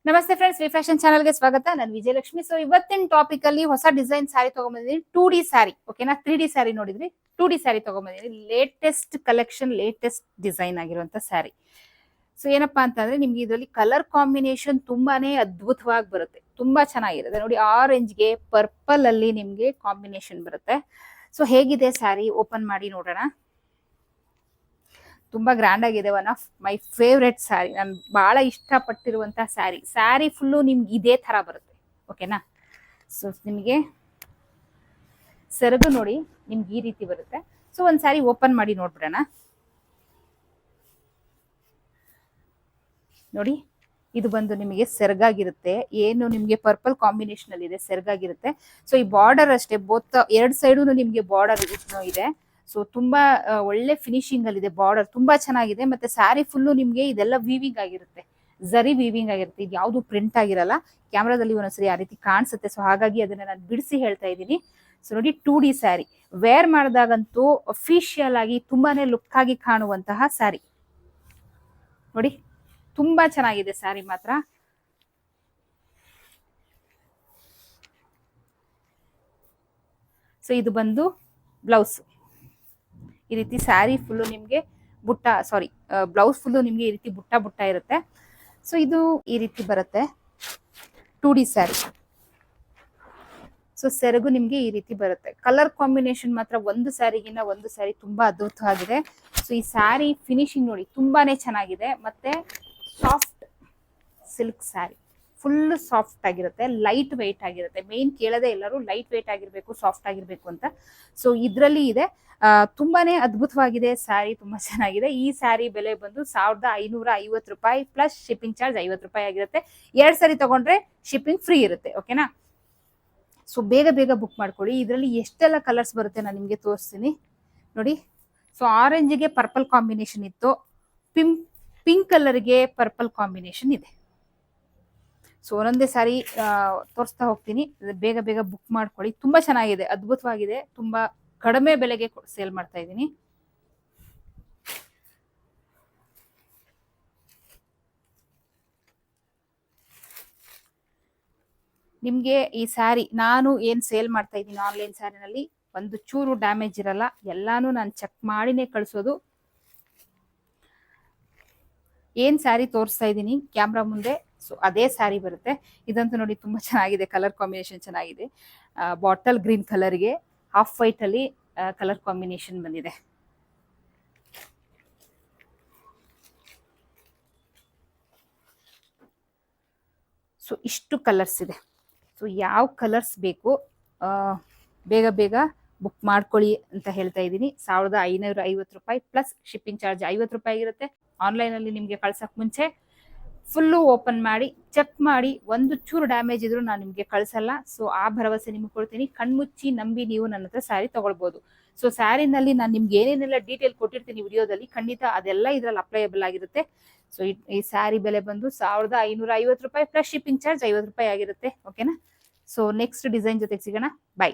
ನಮಸ್ತೆ friends, V fashion ಚಾನಲ್ಗೆ ಸ್ವಾಗತ. ನಾನು ವಿಜಯಲಕ್ಷ್ಮಿ. ಸೊ ಇವತ್ತಿನ ಟಾಪಿಕ್ ಅಲ್ಲಿ ಹೊಸ ಡಿಸೈನ್ ಸ್ಯಾರಿ ತಗೊಂಡ್ಬಂದಿದ್ದೀನಿ. 2D ಸ್ಯಾರಿ. ಓಕೆನಾ? 3D ಸ್ಯಾರಿ ನೋಡಿದ್ರಿ, 2D ಸ್ಯಾರಿ ತಗೊಂಡ್ಬಂದಿದ್ದೀನಿ. ಲೇಟೆಸ್ಟ್ ಕಲೆಕ್ಷನ್, ಲೇಟೆಸ್ಟ್ ಡಿಸೈನ್ ಆಗಿರುವಂತ ಸ್ಯಾರಿ. ಸೊ ಏನಪ್ಪಾ ಅಂತಂದ್ರೆ, ನಿಮ್ಗೆ ಇದರಲ್ಲಿ ಕಲರ್ ಕಾಂಬಿನೇಷನ್ ತುಂಬಾನೇ ಅದ್ಭುತವಾಗಿ ಬರುತ್ತೆ, ತುಂಬಾ ಚೆನ್ನಾಗಿರುತ್ತೆ ನೋಡಿ. ಆರೆಂಜ್ಗೆ ಪರ್ಪಲ್ ಅಲ್ಲಿ ನಿಮ್ಗೆ ಕಾಂಬಿನೇಷನ್ ಬರುತ್ತೆ. ಸೊ ಹೇಗಿದೆ ಸ್ಯಾರಿ, ಓಪನ್ ಮಾಡಿ ನೋಡೋಣ. ತುಂಬಾ ಗ್ರ್ಯಾಂಡ್ ಆಗಿದೆ. One of my favourite sari, ನಾನು ಬಹಳ ಇಷ್ಟಪಟ್ಟಿರುವಂತಹ ಸ್ಯಾರಿ. ಸ್ಯಾರಿ ಫುಲ್ಲು ನಿಮ್ಗೆ ಇದೇ ತರ ಬರುತ್ತೆ. ಓಕೆನಾ? ಸೊ ನಿಮಗೆ ಸೆರಗು ನೋಡಿ, ನಿಮ್ಗೆ ಈ ರೀತಿ ಬರುತ್ತೆ. ಸೊ ಒಂದ್ ಸ್ಯಾರಿ ಓಪನ್ ಮಾಡಿ ನೋಡ್ಬಿಡೋಣ. ನೋಡಿ, ಇದು ಬಂದು ನಿಮಗೆ ಸೆರಗಾಗಿರುತ್ತೆ. ಏನು ನಿಮ್ಗೆ ಪರ್ಪಲ್ ಕಾಂಬಿನೇಷನ್ ಅಲ್ಲಿ ಇದೆ, ಸೆರಗಾಗಿರುತ್ತೆ. ಸೊ ಈ ಬಾರ್ಡರ್ ಅಷ್ಟೇ, ಬೋತ್ ಎರಡ್ ಸೈಡು ನಿಮ್ಗೆ ಬಾರ್ಡರ್ ಇದೆ. ಸೊ ತುಂಬಾ ಒಳ್ಳೆ ಫಿನಿಶಿಂಗ್ ಅಲ್ಲಿ ಇದೆ. ಬಾರ್ಡರ್ ತುಂಬಾ ಚೆನ್ನಾಗಿದೆ. ಮತ್ತೆ ಸ್ಯಾರಿ ಫುಲ್ಲು ನಿಮ್ಗೆ ಇದೆಲ್ಲ ವೀವಿಂಗ್ ಆಗಿರುತ್ತೆ, ಜರಿ ವೀವಿಂಗ್ ಆಗಿರುತ್ತೆ. ಇದು ಯಾವ್ದು ಪ್ರಿಂಟ್ ಆಗಿರಲ್ಲ. ಕ್ಯಾಮ್ರಾದಲ್ಲಿ ಒಂದೊಂದ್ಸರಿ ಆ ರೀತಿ ಕಾಣಿಸುತ್ತೆ. ಸೊ ಹಾಗಾಗಿ ಅದನ್ನ ನಾನು ಬಿಡಿಸಿ ಹೇಳ್ತಾ ಇದ್ದೀನಿ. ಸೊ ನೋಡಿ, 2D ಸ್ಯಾರಿ ವೇರ್ ಮಾಡಿದಾಗಂತೂ ಅಫಿಷಿಯಲ್ ಆಗಿ ತುಂಬಾನೇ ಲುಕ್ ಆಗಿ ಕಾಣುವಂತಹ ಸ್ಯಾರಿ. ನೋಡಿ, ತುಂಬಾ ಚೆನ್ನಾಗಿದೆ ಸ್ಯಾರಿ ಮಾತ್ರ. ಸೊ ಇದು ಬಂದು ಬ್ಲೌಸ್. ಈ ರೀತಿ ಸ್ಯಾರಿ ಫುಲ್ಲು ನಿಮ್ಗೆ ಬುಟ್ಟ, ಸಾರಿ ಬ್ಲೌಸ್ ಫುಲ್ಲು ನಿಮ್ಗೆ ಈ ರೀತಿ ಬುಟ್ಟ ಬುಟ್ಟ ಇರುತ್ತೆ. ಸೊ ಇದು ಈ ರೀತಿ ಬರುತ್ತೆ 2D ಸ್ಯಾರಿ. ಸೊ ಸೆರಗು ನಿಮ್ಗೆ ಈ ರೀತಿ ಬರುತ್ತೆ. ಕಲರ್ ಕಾಂಬಿನೇಷನ್ ಮಾತ್ರ ಒಂದು ಸ್ಯಾರಿಗಿನ್ನ ಒಂದು ಸ್ಯಾರಿ ತುಂಬಾ ಅದ್ಭುತವಾಗಿದೆ. ಸೊ ಈ ಸ್ಯಾರಿ ಫಿನಿಶಿಂಗ್ ನೋಡಿ, ತುಂಬಾನೇ ಚೆನ್ನಾಗಿದೆ. ಮತ್ತೆ soft silk sari, full soft ಆಗಿರುತ್ತೆ, ಲೈಟ್ ವೆಯ್ಟ್ ಆಗಿರುತ್ತೆ. ಮೇನ್ ಕೇಳದೆ ಎಲ್ಲರೂ ಲೈಟ್ ವೆಯ್ಟ್ ಆಗಿರ್ಬೇಕು, ಸಾಫ್ಟ್ ಆಗಿರ್ಬೇಕು ಅಂತ. ಸೊ ಇದ್ರಲ್ಲಿ ಇದೆ. ತುಂಬಾನೇ ಅದ್ಭುತವಾಗಿದೆ ಸ್ಯಾರಿ, ತುಂಬಾ ಚೆನ್ನಾಗಿದೆ. ಈ ಸ್ಯಾರಿ ಬೆಲೆ ಬಂದು 1550 ರೂಪಾಯಿ ಪ್ಲಸ್ ಶಿಪ್ಪಿಂಗ್ ಚಾರ್ಜ್ 50 ರೂಪಾಯಿ ಆಗಿರುತ್ತೆ. 2 ಸ್ಯಾರಿ ತಗೊಂಡ್ರೆ ಶಿಪ್ಪಿಂಗ್ ಫ್ರೀ ಇರುತ್ತೆ. ಓಕೆನಾ? ಸೊ ಬೇಗ ಬೇಗ ಬುಕ್ ಮಾಡ್ಕೊಳ್ಳಿ. ಇದರಲ್ಲಿ ಎಷ್ಟೆಲ್ಲ ಕಲರ್ಸ್ ಬರುತ್ತೆ ನಾನು ನಿಮ್ಗೆ ತೋರಿಸ್ತೀನಿ ನೋಡಿ. ಸೊ ಆರೆಂಜ್ಗೆ ಪರ್ಪಲ್ ಕಾಂಬಿನೇಷನ್ ಇತ್ತು, ಪಿಂಕ್ ಕಲರ್ಗೆ ಪರ್ಪಲ್ ಕಾಂಬಿನೇಷನ್ ಇದೆ. ಸೊ ಒಂದೊಂದೇ ಸಾರಿ ತೋರಿಸ್ತಾ ಹೋಗ್ತೀನಿ, ಬೇಗ ಬೇಗ ಬುಕ್ ಮಾಡ್ಕೊಳ್ಳಿ. ತುಂಬಾ ಚೆನ್ನಾಗಿದೆ, ಅದ್ಭುತವಾಗಿದೆ. ತುಂಬಾ ಕಡಿಮೆ ಬೆಲೆಗೆ ಸೇಲ್ ಮಾಡ್ತಾ ಇದ್ದೀನಿ. ನಿಮ್ಗೆ ಈ ಸ್ಯಾರಿ ನಾನು ಏನ್ ಸೇಲ್ ಮಾಡ್ತಾ ಇದ್ದೀನಿ ಆನ್ಲೈನ್ ಸ್ಯಾರಿನಲ್ಲಿ, ಒಂದು ಚೂರು ಡ್ಯಾಮೇಜ್ ಇರಲ್ಲ. ಎಲ್ಲಾನು ನಾನು ಚೆಕ್ ಮಾಡಿನೇ ಕಳಿಸೋದು. ಏನ್ ಸ್ಯಾರಿ ತೋರಿಸ್ತಾ ಇದ್ದೀನಿ ಕ್ಯಾಮ್ರಾ ಮುಂದೆ, ಸೊ ಅದೇ ಸ್ಯಾರಿ ಬರುತ್ತೆ. ಇದಂತೂ ನೋಡಿ, ತುಂಬಾ ಚೆನ್ನಾಗಿದೆ. ಕಲರ್ ಕಾಂಬಿನೇಷನ್ ಚೆನ್ನಾಗಿದೆ. ಬಾಟಲ್ ಗ್ರೀನ್ ಕಲರ್ಗೆ ಹಾಫ್ ವೈಟ್ ಅಲ್ಲಿ ಕಲರ್ ಕಾಂಬಿನೇಷನ್ ಬಂದಿದೆ. ಸೊ ಇಷ್ಟು ಕಲರ್ಸ್ ಇದೆ. ಸೊ ಯಾವ ಕಲರ್ಸ್ ಬೇಕು ಬೇಗ ಬೇಗ ಬುಕ್ ಮಾಡ್ಕೊಳ್ಳಿ ಅಂತ ಹೇಳ್ತಾ ಇದ್ದೀನಿ. 1550 ರೂಪಾಯಿ ಪ್ಲಸ್ ಶಿಪ್ಪಿಂಗ್ ಚಾರ್ಜ್ 50 ರೂಪಾಯಿ ಇರುತ್ತೆ. ಆನ್ಲೈನ್ ಅಲ್ಲಿ ನಿಮ್ಗೆ ಕಳ್ಸಕ್ ಮುಂಚೆ ಫುಲ್ಲು ಓಪನ್ ಮಾಡಿ ಚೆಕ್ ಮಾಡಿ, ಒಂದು ಚೂರು ಡ್ಯಾಮೇಜ್ ಇದ್ರು ನಾನು ನಿಮ್ಗೆ ಕಳ್ಸಲ್ಲ. ಸೊ ಆ ಭರವಸೆ ನಿಮ್ಗೆ ಕೊಡ್ತೀನಿ. ಕಣ್ಮುಚ್ಚಿ ನಂಬಿ ನೀವು ನನ್ನ ಹತ್ರ ಸ್ಯಾರಿ ತಗೊಳ್ಬಹುದು. ಸೊ ಸ್ಯಾರಿನಲ್ಲಿ ನಾನು ನಿಮ್ಗೆ ಏನೇನೆಲ್ಲ ಡೀಟೇಲ್ ಕೊಟ್ಟಿರ್ತೀನಿ ವಿಡಿಯೋದಲ್ಲಿ, ಖಂಡಿತ ಅದೆಲ್ಲ ಇದ್ರಲ್ಲಿ ಅಪ್ಲೈಯಬಲ್ ಆಗಿರುತ್ತೆ. ಸೊ ಈ ಸ್ಯಾರಿ ಬೆಲೆ ಬಂದು 1550 ರೂಪಾಯಿ ಪ್ಲಸ್ ಶಿಪ್ಪಿಂಗ್ ಚಾರ್ಜ್ 50 ರೂಪಾಯಿ ಆಗಿರುತ್ತೆ. ಓಕೆನಾ? ಸೊ ನೆಕ್ಸ್ಟ್ ಡಿಸೈನ್ ಜೊತೆಗೆ ಸಿಗೋಣ. ಬೈ.